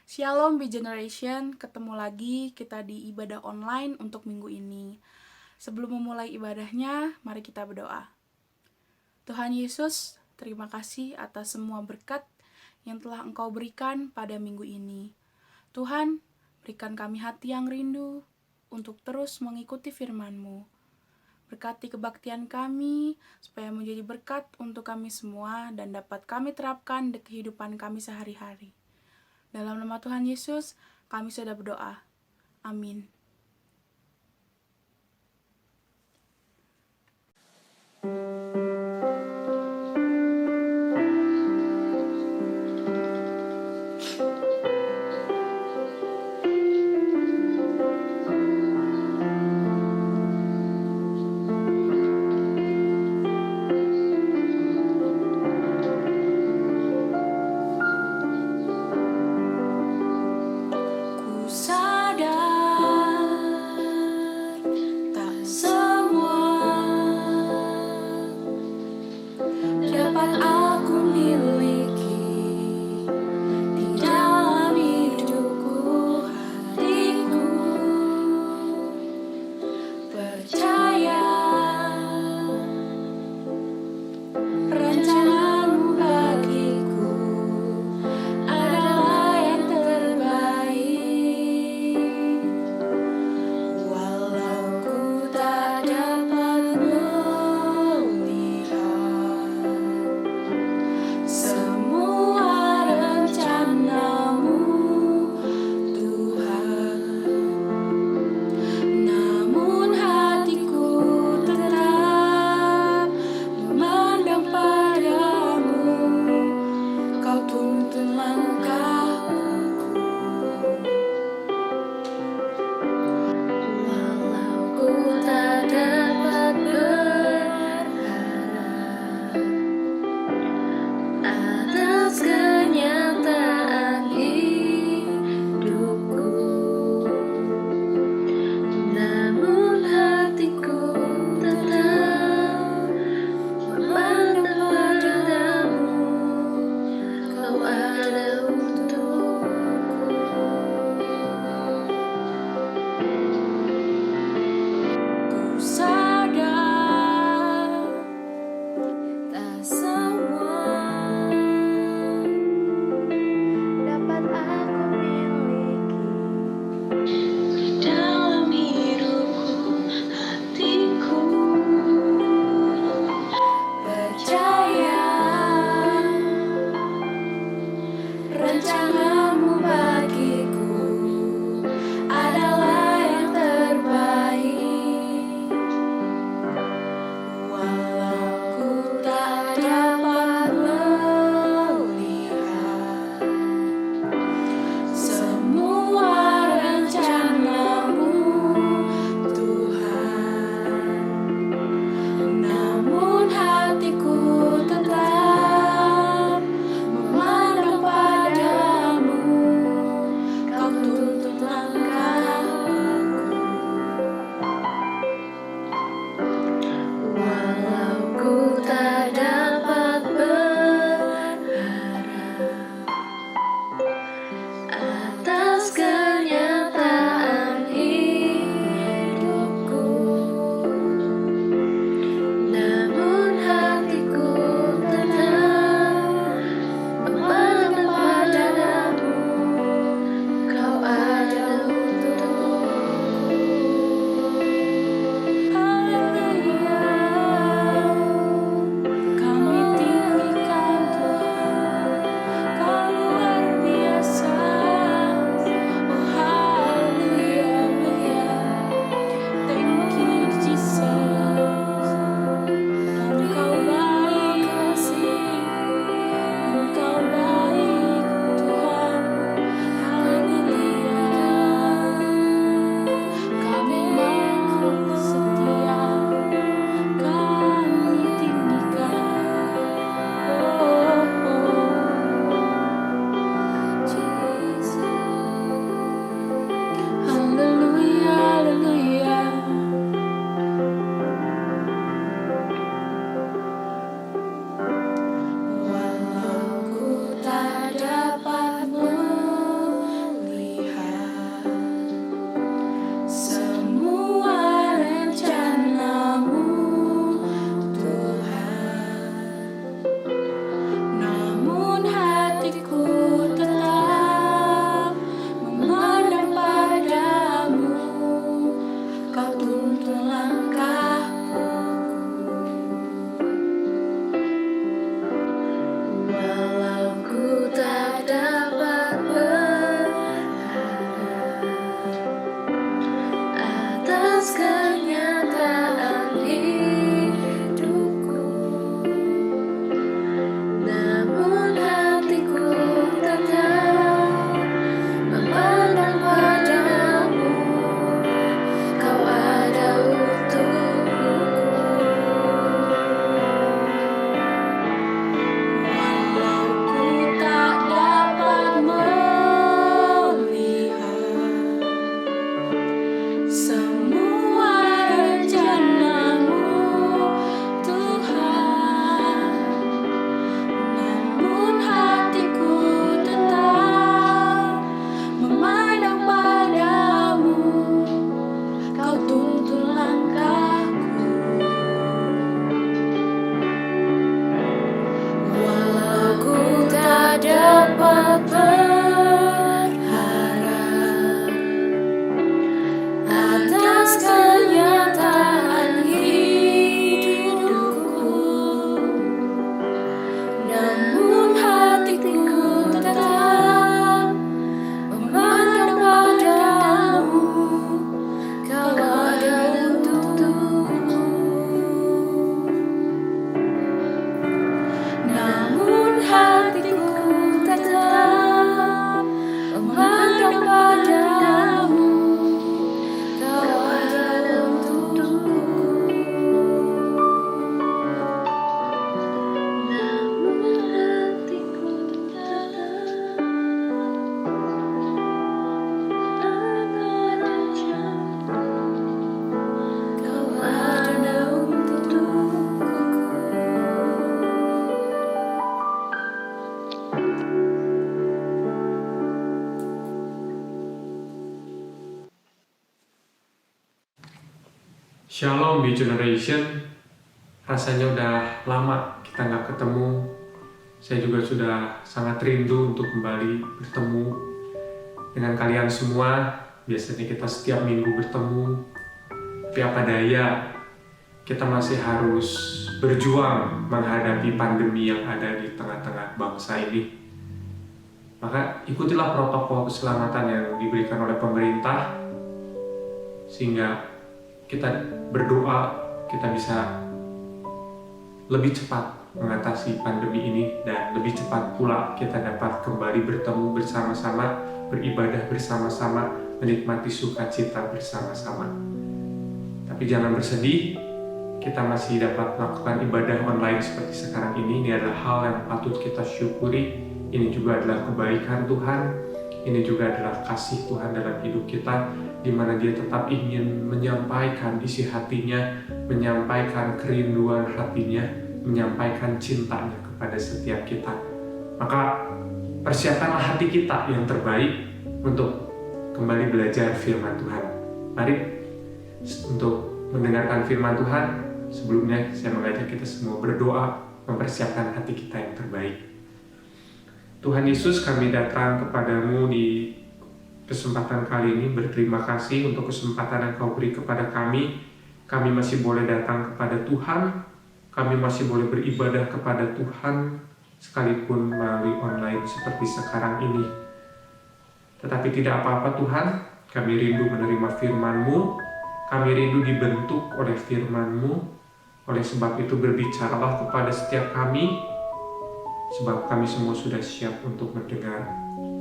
Shalom Be Generation, ketemu lagi kita di ibadah online untuk minggu ini. Sebelum memulai ibadahnya, mari kita berdoa. Tuhan Yesus, terima kasih atas semua berkat yang telah Engkau berikan pada minggu ini. Tuhan, berikan kami hati yang rindu untuk terus mengikuti firman-Mu. Berkati kebaktian kami, supaya menjadi berkat untuk kami semua dan dapat kami terapkan di kehidupan kami sehari-hari. Dalam nama Tuhan Yesus, kami sudah berdoa. Amin. Shalom Be Generation, rasanya udah lama kita nggak ketemu. Saya juga sudah sangat rindu untuk kembali bertemu dengan kalian semua. Biasanya kita setiap minggu bertemu, tapi apa daya, kita masih harus berjuang menghadapi pandemi yang ada di tengah-tengah bangsa ini. Maka ikutilah protokol keselamatan yang diberikan oleh pemerintah, sehingga kita berdoa kita bisa lebih cepat mengatasi pandemi ini, dan lebih cepat pula kita dapat kembali bertemu bersama-sama, beribadah bersama-sama, menikmati sukacita bersama-sama. Tapi jangan bersedih, kita masih dapat melakukan ibadah online seperti sekarang ini. Ini adalah hal yang patut kita syukuri. Ini juga adalah kebaikan Tuhan, ini juga adalah kasih Tuhan dalam hidup kita, di mana Dia tetap ingin menyampaikan isi hatinya, menyampaikan kerinduan hatinya, menyampaikan cintanya kepada setiap kita. Maka persiapkanlah hati kita yang terbaik untuk kembali belajar firman Tuhan. Mari untuk mendengarkan firman Tuhan, sebelumnya saya mengajak kita semua berdoa, mempersiapkan hati kita yang terbaik. Tuhan Yesus, kami datang kepadamu di kesempatan kali ini, berterima kasih untuk kesempatan yang Kau beri kepada kami. Kami masih boleh datang kepada Tuhan, kami masih boleh beribadah kepada Tuhan, sekalipun melalui online seperti sekarang ini. Tetapi tidak apa-apa Tuhan, kami rindu menerima firman-Mu, kami rindu dibentuk oleh firman-Mu. Oleh sebab itu berbicaralah kepada setiap kami, sebab kami semua sudah siap untuk mendengar.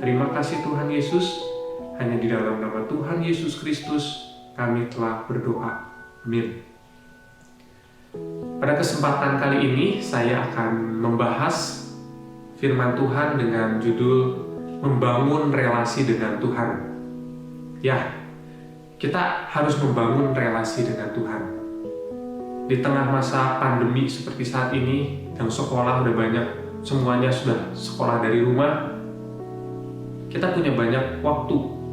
Terima kasih Tuhan Yesus. Hanya di dalam nama Tuhan Yesus Kristus kami telah berdoa. Amin. Pada kesempatan kali ini saya akan membahas firman Tuhan dengan judul Membangun Relasi dengan Tuhan. Ya, kita harus membangun relasi dengan Tuhan. Di tengah masa pandemi seperti saat ini, yang sekolah udah banyak, semuanya sudah sekolah dari rumah, kita punya banyak waktu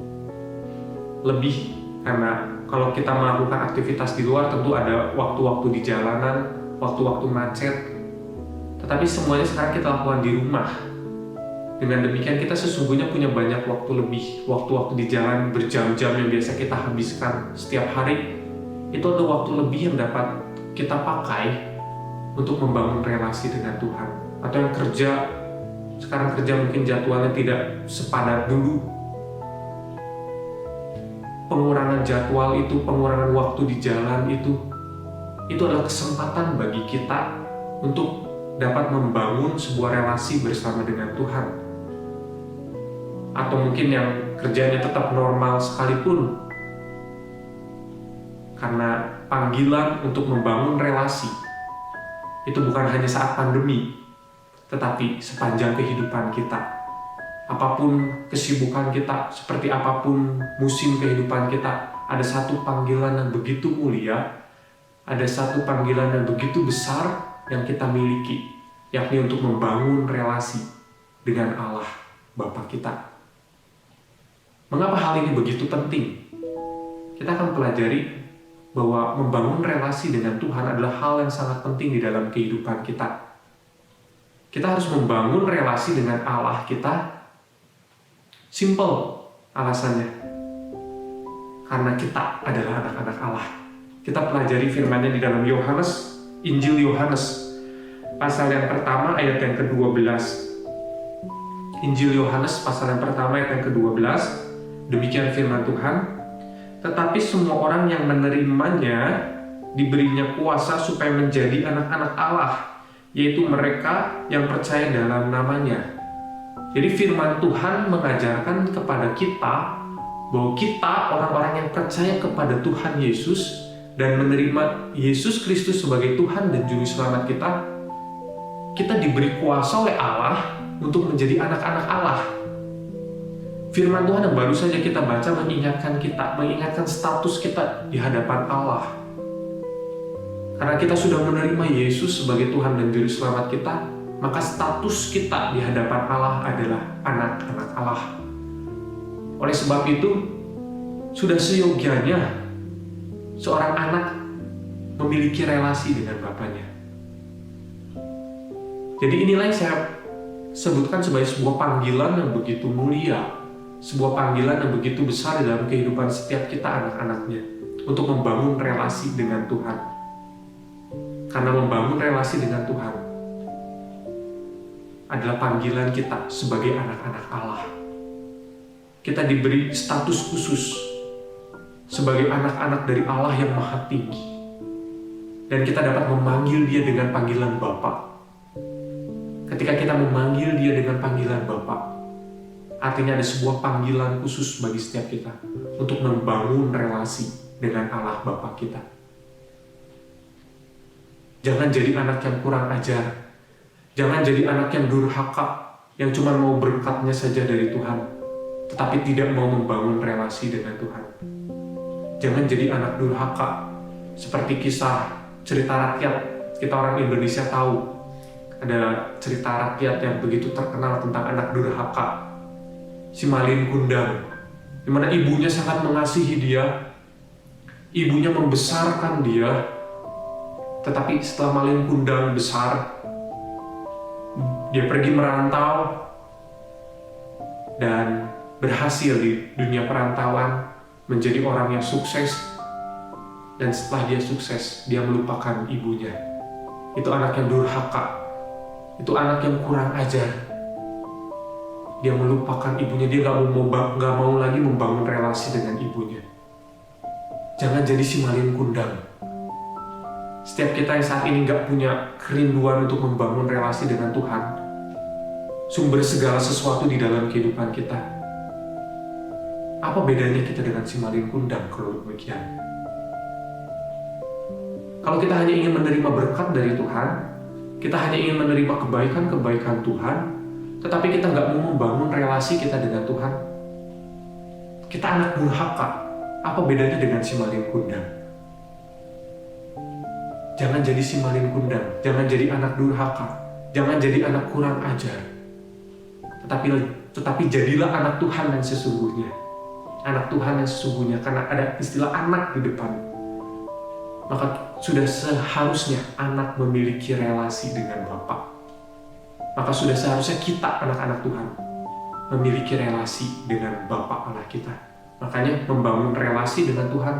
lebih, karena kalau kita melakukan aktivitas di luar tentu ada waktu-waktu di jalanan, waktu-waktu macet, tetapi semuanya sekarang kita lakukan di rumah. Dengan demikian kita sesungguhnya punya banyak waktu lebih, waktu-waktu di jalan berjam-jam yang biasa kita habiskan setiap hari, itu ada waktu lebih yang dapat kita pakai untuk membangun relasi dengan Tuhan. Atau yang kerja, sekarang kerja mungkin jadwalnya tidak sepadat dulu, pengurangan jadwal itu, pengurangan waktu di jalan itu adalah kesempatan bagi kita untuk dapat membangun sebuah relasi bersama dengan Tuhan. Atau mungkin yang kerjanya tetap normal sekalipun, karena panggilan untuk membangun relasi itu bukan hanya saat pandemi, tetapi sepanjang kehidupan kita. Apapun kesibukan kita, seperti apapun musim kehidupan kita, ada satu panggilan yang begitu mulia, ada satu panggilan yang begitu besar yang kita miliki, yakni untuk membangun relasi dengan Allah Bapa kita. Mengapa hal ini begitu penting? Kita akan pelajari bahwa membangun relasi dengan Tuhan adalah hal yang sangat penting di dalam kehidupan kita. Kita harus membangun relasi dengan Allah kita. Simple alasannya, karena kita adalah anak-anak Allah. Kita pelajari firman-Nya di dalam Yohanes, Injil Yohanes, pasal yang pertama ayat yang ke-12. Injil Yohanes pasal yang pertama ayat yang ke-12, demikian firman Tuhan. Tetapi semua orang yang menerimanya diberinya kuasa supaya menjadi anak-anak Allah, yaitu mereka yang percaya dalam namanya. Jadi firman Tuhan mengajarkan kepada kita bahwa kita orang-orang yang percaya kepada Tuhan Yesus dan menerima Yesus Kristus sebagai Tuhan dan Juru Selamat kita diberi kuasa oleh Allah untuk menjadi anak-anak Allah. Firman Tuhan yang baru saja kita baca mengingatkan status kita di hadapan Allah. Karena kita sudah menerima Yesus sebagai Tuhan dan Juru Selamat kita, maka status kita di hadapan Allah adalah anak-anak Allah. Oleh sebab itu, sudah seyogianya seorang anak memiliki relasi dengan Bapaknya. Jadi inilah yang saya sebutkan sebagai sebuah panggilan yang begitu mulia, sebuah panggilan yang begitu besar dalam kehidupan setiap kita anak-anaknya, untuk membangun relasi dengan Tuhan. Karena membangun relasi dengan Tuhan adalah panggilan kita sebagai anak-anak Allah. Kita diberi status khusus sebagai anak-anak dari Allah yang Maha Tinggi. Dan kita dapat memanggil Dia dengan panggilan Bapa. Ketika kita memanggil Dia dengan panggilan Bapa, artinya ada sebuah panggilan khusus bagi setiap kita untuk membangun relasi dengan Allah Bapa kita. Jangan jadi anak yang kurang ajar. Jangan jadi anak yang durhaka, yang cuma mau berkatnya saja dari Tuhan, tetapi tidak mau membangun relasi dengan Tuhan. Jangan jadi anak durhaka, seperti kisah cerita rakyat. Kita orang Indonesia tahu, ada cerita rakyat yang begitu terkenal tentang anak durhaka, si Malin Kundang, di mana ibunya sangat mengasihi dia, ibunya membesarkan dia, tetapi setelah Malin Kundang besar, dia pergi merantau dan berhasil di dunia perantauan, menjadi orang yang sukses. Dan setelah dia sukses, dia melupakan ibunya. Itu anak yang durhaka, itu anak yang kurang ajar. Dia melupakan ibunya, dia gak mau lagi membangun relasi dengan ibunya. Jangan jadi si Malin Kundang. Setiap kita yang saat ini gak punya kerinduan untuk membangun relasi dengan Tuhan, sumber segala sesuatu di dalam kehidupan kita, apa bedanya kita dengan si Malin Kundang kalau demikian? Kalau kita hanya ingin menerima berkat dari Tuhan, kita hanya ingin menerima kebaikan-kebaikan Tuhan, tetapi kita nggak mau membangun relasi kita dengan Tuhan, kita anak durhaka. Apa bedanya dengan si Malin Kundang? Jangan jadi si Malin Kundang, jangan jadi anak durhaka, jangan jadi anak kurang ajar, tetapi jadilah anak Tuhan yang sesungguhnya. Anak Tuhan yang sesungguhnya, karena ada istilah anak di depan. Maka sudah seharusnya anak memiliki relasi dengan Bapa. Maka sudah seharusnya kita anak-anak Tuhan memiliki relasi dengan Bapa Allah kita. Makanya membangun relasi dengan Tuhan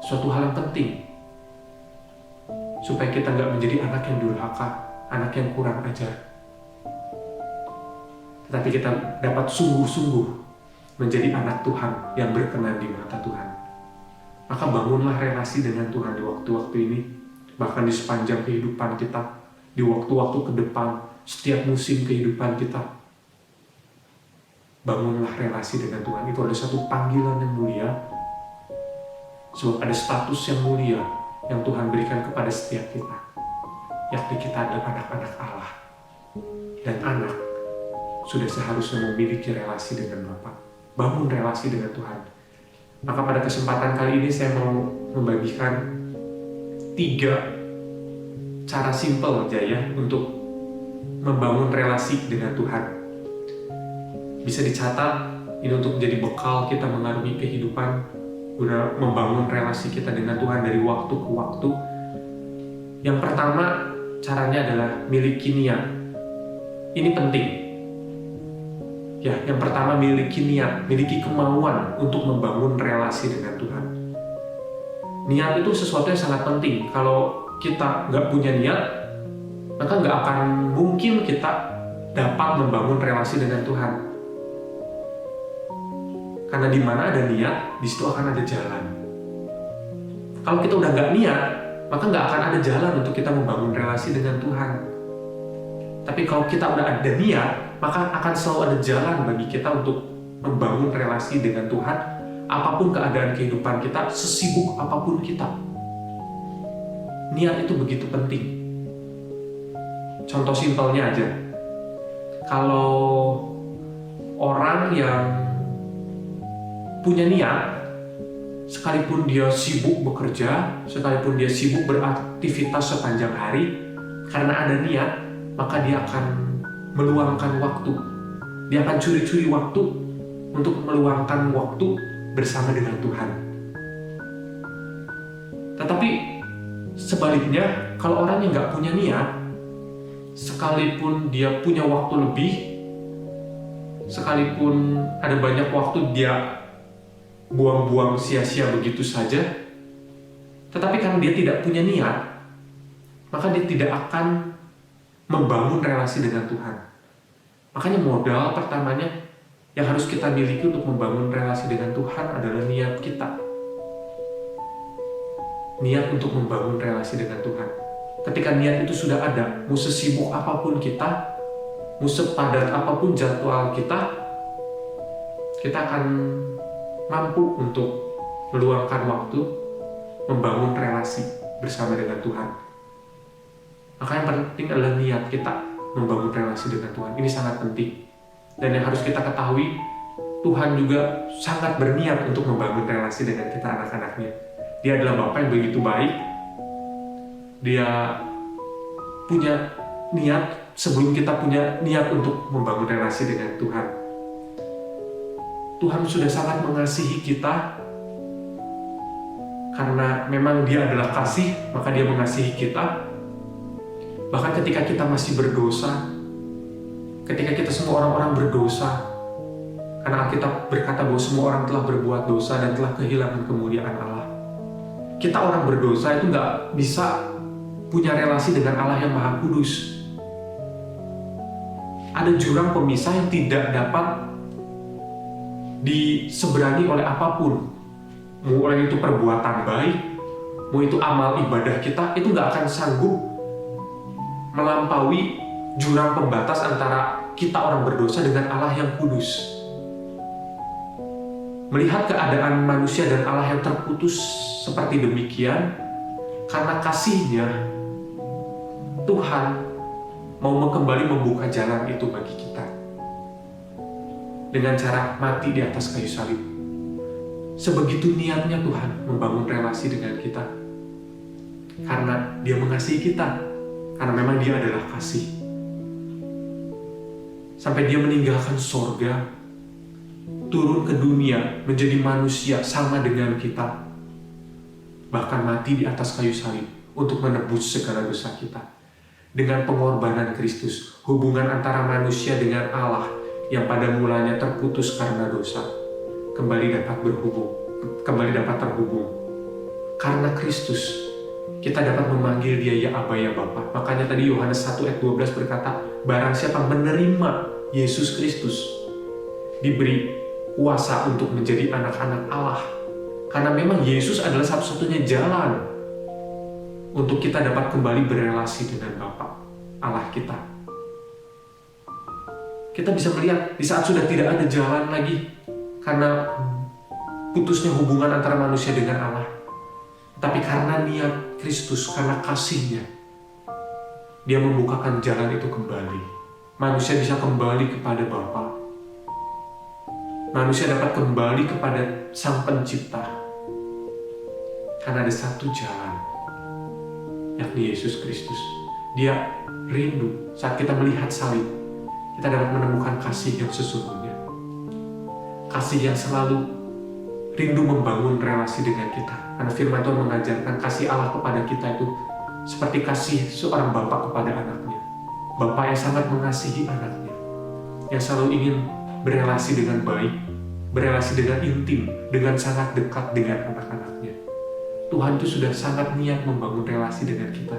suatu hal yang penting, supaya kita nggak menjadi anak yang durhaka, anak yang kurang ajar, tetapi kita dapat sungguh-sungguh menjadi anak Tuhan yang berkenan di mata Tuhan. Maka bangunlah relasi dengan Tuhan di waktu-waktu ini, bahkan di sepanjang kehidupan kita, di waktu-waktu ke depan, setiap musim kehidupan kita. Bangunlah relasi dengan Tuhan. Itu ada satu panggilan yang mulia, sebab ada status yang mulia yang Tuhan berikan kepada setiap kita, yakni kita adalah anak-anak Allah. Dan anak sudah seharusnya memiliki relasi dengan Bapa. Bangun relasi dengan Tuhan. Maka pada kesempatan kali ini saya mau membagikan 3 cara simpel aja ya untuk membangun relasi dengan Tuhan. Bisa dicatat, ini untuk jadi bekal kita mengarungi kehidupan, guna membangun relasi kita dengan Tuhan dari waktu ke waktu. Yang pertama, caranya adalah miliki niat. Ini penting. Ya, yang pertama miliki niat, miliki kemauan untuk membangun relasi dengan Tuhan. Niat itu sesuatu yang sangat penting. Kalau kita nggak punya niat, maka nggak akan mungkin kita dapat membangun relasi dengan Tuhan. Karena di mana ada niat, di situ akan ada jalan. Kalau kita udah nggak niat, maka nggak akan ada jalan untuk kita membangun relasi dengan Tuhan. Tapi kalau kita udah ada niat, maka akan selalu ada jalan bagi kita untuk membangun relasi dengan Tuhan, apapun keadaan kehidupan kita, sesibuk apapun kita. Niat itu begitu penting. Contoh simpelnya aja, kalau orang yang punya niat, sekalipun dia sibuk bekerja, sekalipun dia sibuk beraktivitas sepanjang hari, karena ada niat, maka dia akan meluangkan waktu. Dia akan curi-curi waktu untuk meluangkan waktu bersama dengan Tuhan. Tetapi sebaliknya, kalau orang yang nggak punya niat, sekalipun dia punya waktu lebih, sekalipun ada banyak waktu dia buang-buang sia-sia begitu saja, tetapi karena dia tidak punya niat, maka dia tidak akan membangun relasi dengan Tuhan. Makanya modal pertamanya yang harus kita miliki untuk membangun relasi dengan Tuhan adalah niat kita. Niat untuk membangun relasi dengan Tuhan. Ketika niat itu sudah ada, mau sesibuk apapun kita, mau sepadat apapun jadwal kita akan mampu untuk meluangkan waktu membangun relasi bersama dengan Tuhan. Maka yang penting adalah niat kita membangun relasi dengan Tuhan. Ini sangat penting. Dan yang harus kita ketahui, Tuhan juga sangat berniat untuk membangun relasi dengan kita anak-anaknya. Dia adalah Bapa yang begitu baik. Dia punya niat sebelum kita punya niat untuk membangun relasi dengan Tuhan. Tuhan sudah sangat mengasihi kita. Karena memang Dia adalah kasih, maka Dia mengasihi kita. Bahkan ketika kita masih berdosa, ketika kita semua orang-orang berdosa, karena Alkitab berkata bahwa semua orang telah berbuat dosa dan telah kehilangan kemuliaan Allah. Kita orang berdosa itu nggak bisa punya relasi dengan Allah yang Maha Kudus. Ada jurang pemisah yang tidak dapat diseberangi oleh apapun. Mau itu perbuatan baik, mau itu amal ibadah kita, itu nggak akan sanggup melampaui jurang pembatas antara kita orang berdosa dengan Allah yang kudus. Melihat keadaan manusia dan Allah yang terputus seperti demikian, karena kasih-Nya, Tuhan mau kembali membuka jalan itu bagi kita dengan cara mati di atas kayu salib. Sebegitu niatnya Tuhan membangun relasi dengan kita, karena Dia mengasihi kita, karena memang Dia adalah kasih. Sampai Dia meninggalkan sorga, turun ke dunia, menjadi manusia sama dengan kita, bahkan mati di atas kayu salib untuk menebus segala dosa kita. Dengan pengorbanan Kristus, hubungan antara manusia dengan Allah yang pada mulanya terputus karena dosa, kembali dapat terhubung. Karena Kristus, kita dapat memanggil Dia ya Aba ya Bapa. Makanya tadi Yohanes 1 ayat 12 berkata, barang siapa menerima Yesus Kristus, diberi kuasa untuk menjadi anak-anak Allah. Karena memang Yesus adalah satu-satunya jalan untuk kita dapat kembali berelasi dengan Bapa Allah kita. Kita bisa melihat di saat sudah tidak ada jalan lagi karena putusnya hubungan antara manusia dengan Allah. Tapi karena niat Kristus, karena kasih-Nya, Dia membukakan jalan itu kembali. Manusia bisa kembali kepada Bapa. Manusia dapat kembali kepada Sang Pencipta. Karena ada satu jalan, yakni Yesus Kristus. Dia rindu saat kita melihat salib, kita dapat menemukan kasih yang sesungguhnya. Kasih yang selalu rindu membangun relasi dengan kita. Karena firman Tuhan mengajarkan kasih Allah kepada kita itu seperti kasih seorang bapa kepada anaknya. Bapa yang sangat mengasihi anaknya, yang selalu ingin berelasi dengan baik, berelasi dengan intim, dengan sangat dekat dengan anak-anaknya. Tuhan itu sudah sangat niat membangun relasi dengan kita.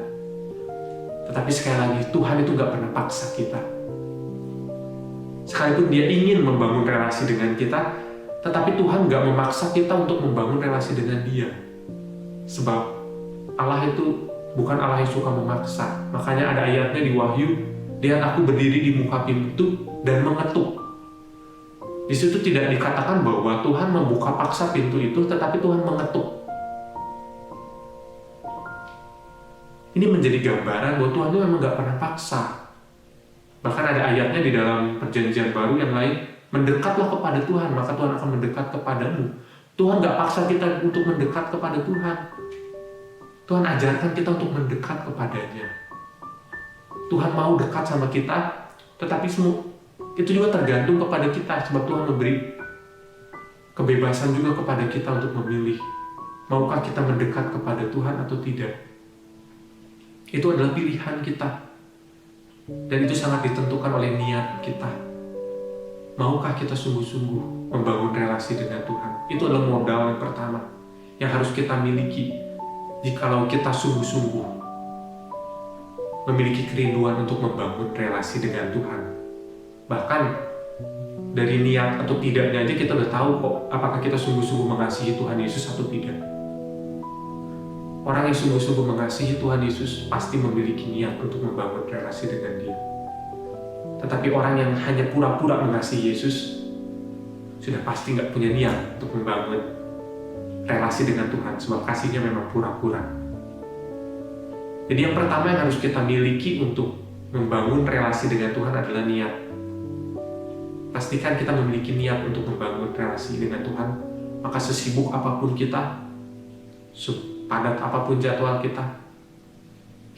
Tetapi sekali lagi, Tuhan itu gak pernah paksa kita. Sekalipun Dia ingin membangun relasi dengan kita, tetapi Tuhan gak memaksa kita untuk membangun relasi dengan Dia. Sebab Allah itu bukan Allah yang suka memaksa. Makanya ada ayatnya di Wahyu, lihat aku berdiri di muka pintu dan mengetuk. Di situ tidak dikatakan bahwa Tuhan membuka paksa pintu itu, tetapi Tuhan mengetuk. Ini menjadi gambaran bahwa Tuhan itu memang gak pernah paksa. Bahkan ada ayatnya di dalam perjanjian baru yang lain, mendekatlah kepada Tuhan, maka Tuhan akan mendekat kepadamu. Tuhan gak paksa kita untuk mendekat kepada Tuhan. Tuhan ajarkan kita untuk mendekat kepadanya. Tuhan mau dekat sama kita, tetapi itu juga tergantung kepada kita, sebab Tuhan memberi kebebasan juga kepada kita untuk memilih. Maukah kita mendekat kepada Tuhan atau tidak? Itu adalah pilihan kita. Dan itu sangat ditentukan oleh niat kita. Maukah kita sungguh-sungguh membangun relasi dengan Tuhan? Itu adalah modal yang pertama yang harus kita miliki jikalau kita sungguh-sungguh memiliki kerinduan untuk membangun relasi dengan Tuhan. Bahkan dari niat atau tidaknya aja kita udah tahu kok apakah kita sungguh-sungguh mengasihi Tuhan Yesus atau tidak. Orang yang sungguh-sungguh mengasihi Tuhan Yesus pasti memiliki niat untuk membangun relasi dengan Dia. Tetapi orang yang hanya pura-pura mengasihi Yesus sudah pasti nggak punya niat untuk membangun relasi dengan Tuhan, sebab kasihnya memang pura-pura. Jadi yang pertama yang harus kita miliki untuk membangun relasi dengan Tuhan adalah niat. Pastikan kita memiliki niat untuk membangun relasi dengan Tuhan, maka sesibuk apapun kita, padat apapun jadwal kita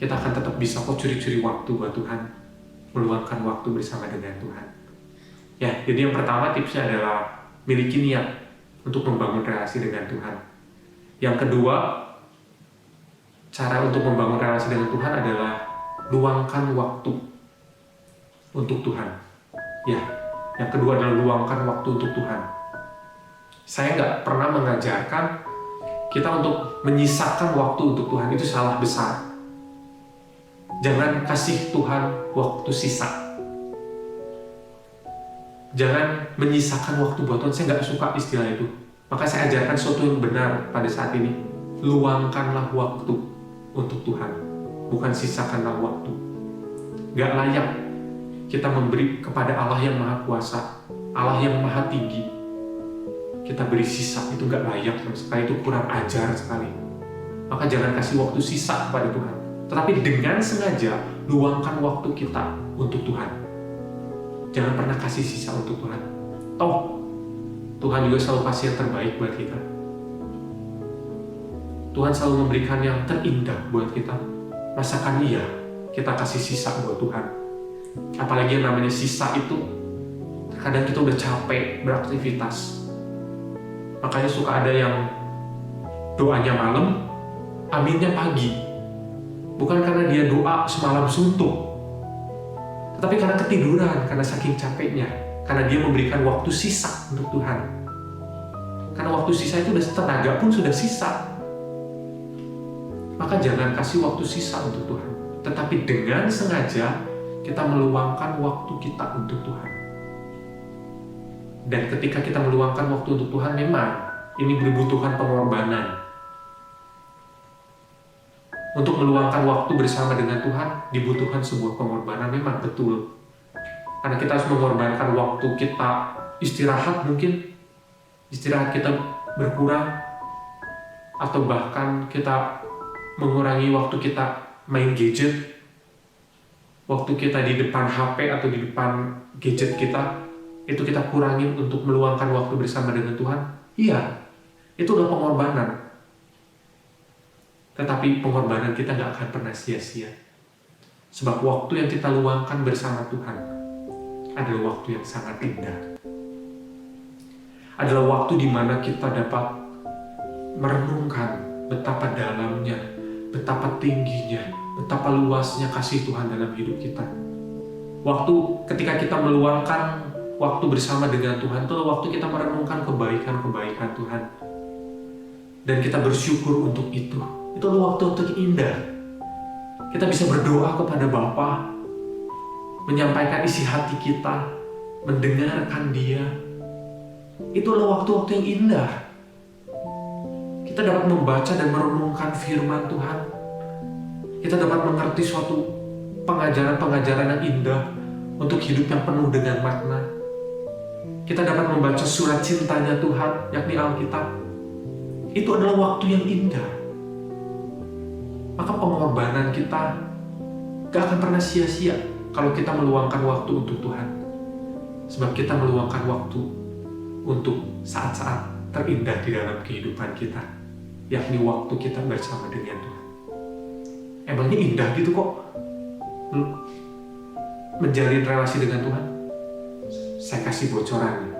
akan tetap bisa kok curi-curi waktu buat Tuhan, meluangkan waktu bersama dengan Tuhan. Ya, jadi yang pertama tipsnya adalah miliki niat untuk membangun relasi dengan Tuhan. Yang kedua, cara untuk membangun relasi dengan Tuhan adalah luangkan waktu untuk Tuhan. Ya, yang kedua adalah luangkan waktu untuk Tuhan. Saya nggak pernah mengajarkan kita untuk menyisakan waktu untuk Tuhan, itu salah besar. Jangan kasih Tuhan waktu sisa. Jangan menyisakan waktu buat Tuhan, saya nggak suka istilah itu. Maka saya ajarkan sesuatu yang benar pada saat ini. Luangkanlah waktu untuk Tuhan, bukan sisakanlah waktu. Gak layak kita memberi kepada Allah yang Maha Kuasa, Allah yang Maha Tinggi, kita beri sisa, itu gak layak sama sekali, itu kurang ajar sekali. Maka jangan kasih waktu sisa kepada Tuhan, tetapi dengan sengaja luangkan waktu kita untuk Tuhan. Jangan pernah kasih sisa untuk Tuhan. Toh Tuhan juga selalu kasih yang terbaik buat kita. Tuhan selalu memberikan yang terindah buat kita. Masakan iya kita kasih sisa buat Tuhan? Apalagi yang namanya sisa itu, terkadang kita udah capek beraktivitas. Makanya suka ada yang doanya malam, aminnya pagi. Bukan karena dia doa semalam suntuk, tetapi karena ketiduran, karena saking capeknya. Karena dia memberikan waktu sisa untuk Tuhan. Karena waktu sisa itu udah tenaga pun sudah sisa. Maka jangan kasih waktu sisa untuk Tuhan, tetapi dengan sengaja kita meluangkan waktu kita untuk Tuhan. Dan ketika kita meluangkan waktu untuk Tuhan, memang ini dibutuhkan pengorbanan. Untuk meluangkan waktu bersama dengan Tuhan dibutuhkan sebuah pengorbanan, memang betul. Karena kita harus mengorbankan waktu kita istirahat, mungkin istirahat kita berkurang, atau bahkan kita mengurangi waktu kita main gadget, waktu kita di depan HP atau di depan gadget kita, itu kita kurangin untuk meluangkan waktu bersama dengan Tuhan. Iya, itu adalah pengorbanan. Tetapi pengorbanan kita gak akan pernah sia-sia. Sebab waktu yang kita luangkan bersama Tuhan adalah waktu yang sangat indah. Adalah waktu di mana kita dapat merenungkan betapa dalamnya, betapa tingginya, betapa luasnya kasih Tuhan dalam hidup kita. Waktu ketika kita meluangkan waktu bersama dengan Tuhan, itu waktu kita merenungkan kebaikan-kebaikan Tuhan. Dan kita bersyukur untuk itu. Itu waktu-waktu yang indah. Kita bisa berdoa kepada Bapa, menyampaikan isi hati kita, mendengarkan Dia. Itu adalah waktu-waktu yang indah. Kita dapat membaca dan merenungkan firman Tuhan. Kita dapat mengerti suatu pengajaran-pengajaran yang indah untuk hidup yang penuh dengan makna. Kita dapat membaca surat cintanya Tuhan, yakni Alkitab. Itu adalah waktu yang indah. Maka pengorbanan kita gak akan pernah sia-sia kalau kita meluangkan waktu untuk Tuhan. Sebab kita meluangkan waktu untuk saat-saat terindah di dalam kehidupan kita, yakni waktu kita bersama dengan Tuhan. Emangnya indah gitu kok menjalin relasi dengan Tuhan? Saya kasih bocorannya,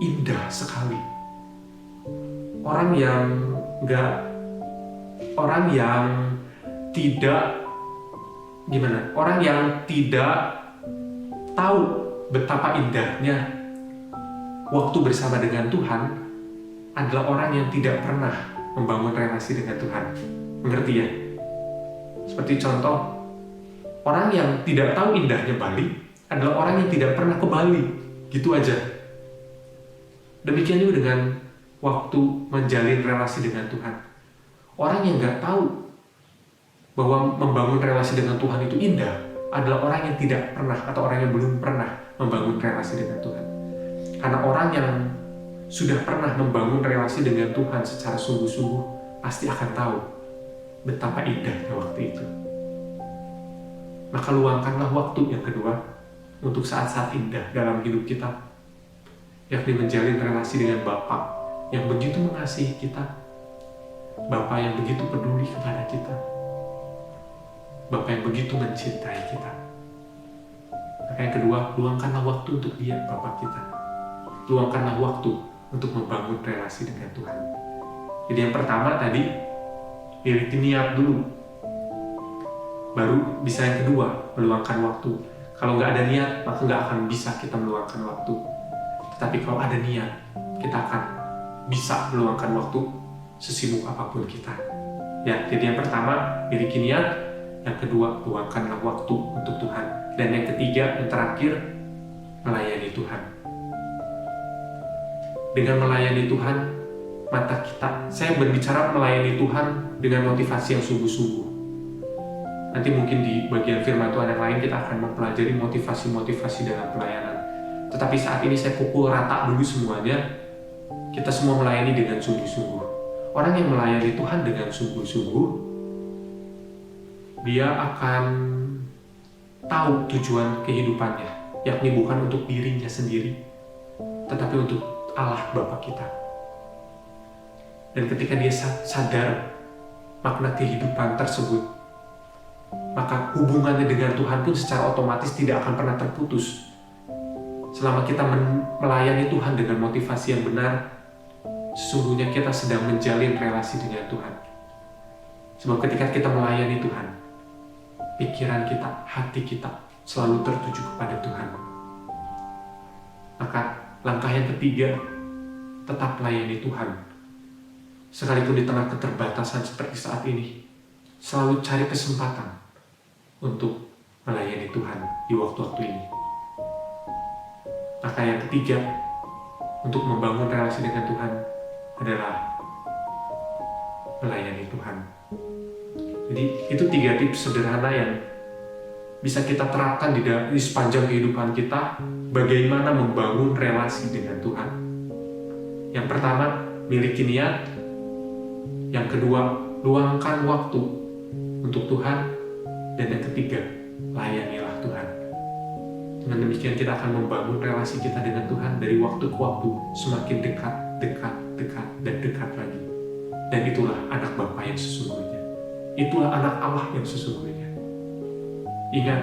indah sekali. Orang yang tidak gimana? Orang yang tidak tahu betapa indahnya waktu bersama dengan Tuhan adalah orang yang tidak pernah membangun relasi dengan Tuhan. Mengerti ya? Seperti contoh, orang yang tidak tahu indahnya Bali adalah orang yang tidak pernah ke Bali. Gitu aja. Demikian juga dengan waktu menjalin relasi dengan Tuhan. Orang yang nggak tahu bahwa membangun relasi dengan Tuhan itu indah adalah orang yang tidak pernah atau orang yang belum pernah membangun relasi dengan Tuhan. Karena orang yang sudah pernah membangun relasi dengan Tuhan secara sungguh-sungguh pasti akan tahu betapa indahnya waktu itu. Maka luangkanlah waktu yang kedua untuk saat-saat indah dalam hidup kita, yakni menjalin relasi dengan Bapa yang begitu mengasihi kita, Bapa yang begitu peduli kepada kita, Bapa yang begitu mencintai kita. Maka yang kedua, luangkanlah waktu untuk Dia, Bapa kita. Luangkanlah waktu untuk membangun relasi dengan Tuhan. Jadi yang pertama tadi, miliki niat dulu. Baru bisa yang kedua, meluangkan waktu. Kalau nggak ada niat, maka nggak akan bisa kita meluangkan waktu. Tetapi kalau ada niat, kita akan bisa meluangkan waktu sesibuk apapun kita. Ya, jadi yang pertama, miliki niat. Yang kedua, luangkanlah waktu untuk Tuhan. Dan yang ketiga, yang terakhir, melayani Tuhan. Dengan melayani Tuhan, mata kita, saya berbicara melayani Tuhan dengan motivasi yang sungguh-sungguh. Nanti mungkin di bagian firman Tuhan yang lain kita akan mempelajari motivasi-motivasi dalam pelayanan. Tetapi saat ini saya pukul rata dulu semuanya. Kita semua melayani dengan sungguh-sungguh. Orang yang melayani Tuhan dengan sungguh-sungguh, dia akan tahu tujuan kehidupannya, yakni bukan untuk dirinya sendiri, tetapi untuk Allah Bapa kita. Dan ketika dia sadar makna kehidupan tersebut, maka hubungannya dengan Tuhan pun secara otomatis tidak akan pernah terputus. Selama kita melayani Tuhan dengan motivasi yang benar, sesungguhnya kita sedang menjalin relasi dengan Tuhan. Sebab ketika kita melayani Tuhan, pikiran kita, hati kita selalu tertuju kepada Tuhan. Maka langkah yang ketiga, tetap melayani Tuhan. Sekalipun di tengah keterbatasan seperti saat ini, selalu cari kesempatan untuk melayani Tuhan di waktu-waktu ini. Maka yang ketiga, untuk membangun relasi dengan Tuhan adalah melayani Tuhan. Jadi itu 3 tips sederhana yang bisa kita terapkan di sepanjang kehidupan kita, bagaimana membangun relasi dengan Tuhan. Yang pertama, miliki niat. Yang kedua, luangkan waktu untuk Tuhan. Dan yang ketiga, layanilah Tuhan. Dengan demikian kita akan membangun relasi kita dengan Tuhan dari waktu ke waktu semakin dekat, dan dekat lagi. Dan itulah anak Bapa yang sesungguhnya. Itulah anak Allah yang sesungguhnya. Ingat,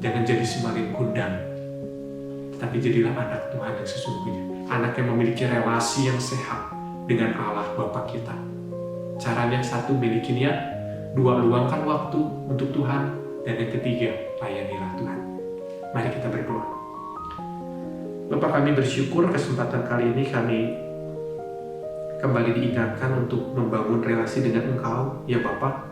jangan jadi simalin kundang, tetapi jadilah anak Tuhan yang sesungguhnya. Anak yang memiliki relasi yang sehat dengan Allah Bapa kita. Caranya 1, miliki niat. 2, luangkan waktu untuk Tuhan. Dan yang ketiga, layanilah Tuhan. Mari kita berdoa. Bapa, kami bersyukur kesempatan kali ini kami kembali diingatkan untuk membangun relasi dengan Engkau, ya Bapa.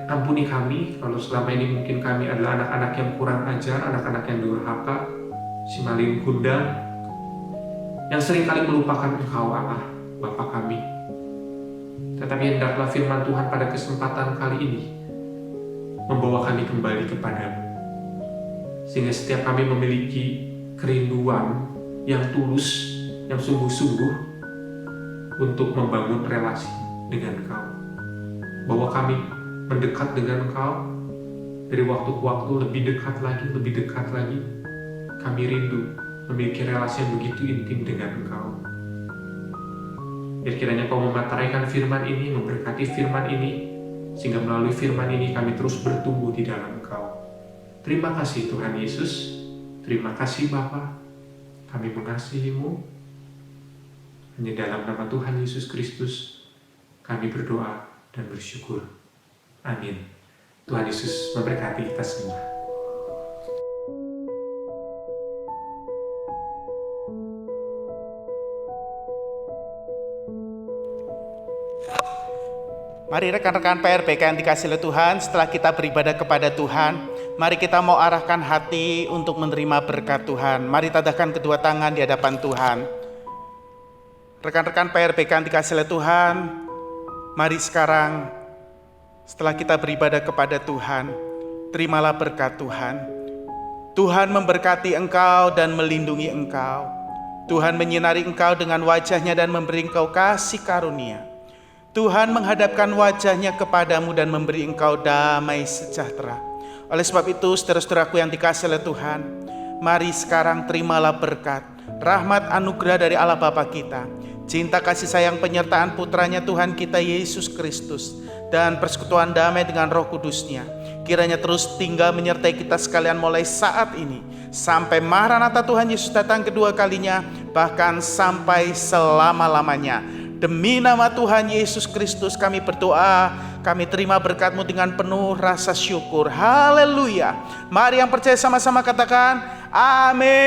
Ampuni kami kalau selama ini mungkin kami adalah anak-anak yang kurang ajar, anak-anak yang durhaka, simalin kundang, yang seringkali melupakan Engkau, Allah, Bapa kami. Tetapi hendaklah firman Tuhan pada kesempatan kali ini membawa kami kembali kepadamu. Sehingga setiap kami memiliki kerinduan yang tulus, yang sungguh-sungguh untuk membangun relasi dengan Engkau. Bahwa kami mendekat dengan Engkau dari waktu ke waktu, lebih dekat lagi. Kami rindu memiliki relasi yang begitu intim dengan Engkau. Biar kiranya Kau memateraikan firman ini, memberkati firman ini, sehingga melalui firman ini kami terus bertumbuh di dalam Engkau. Terima kasih Tuhan Yesus, terima kasih Bapa, kami mengasihi-Mu. Hanya dalam nama Tuhan Yesus Kristus kami berdoa dan bersyukur. Amin. Tuhan Yesus memberkati kita semua. Mari rekan-rekan PRPK yang dikasihi oleh Tuhan, setelah kita beribadah kepada Tuhan, mari kita mau arahkan hati untuk menerima berkat Tuhan. Mari tadahkan kedua tangan di hadapan Tuhan. Rekan-rekan PRPK yang dikasihi oleh Tuhan, mari sekarang setelah kita beribadah kepada Tuhan, terimalah berkat Tuhan. Tuhan memberkati engkau dan melindungi engkau. Tuhan menyinari engkau dengan wajah-Nya dan memberi engkau kasih karunia. Tuhan menghadapkan wajah-Nya kepadamu dan memberi engkau damai sejahtera. Oleh sebab itu, saudara-saudaraku yang dikasihi oleh Tuhan, mari sekarang terimalah berkat, rahmat anugerah dari Allah Bapa kita, cinta kasih sayang penyertaan putranya Tuhan kita Yesus Kristus, dan persekutuan damai dengan Roh Kudus-Nya. Kiranya terus tinggal menyertai kita sekalian mulai saat ini, sampai Maranatha Tuhan Yesus datang kedua kalinya, bahkan sampai selama-lamanya. Demi nama Tuhan Yesus Kristus kami berdoa, kami terima berkat-Mu dengan penuh rasa syukur. Haleluya. Mari yang percaya sama-sama katakan, amin.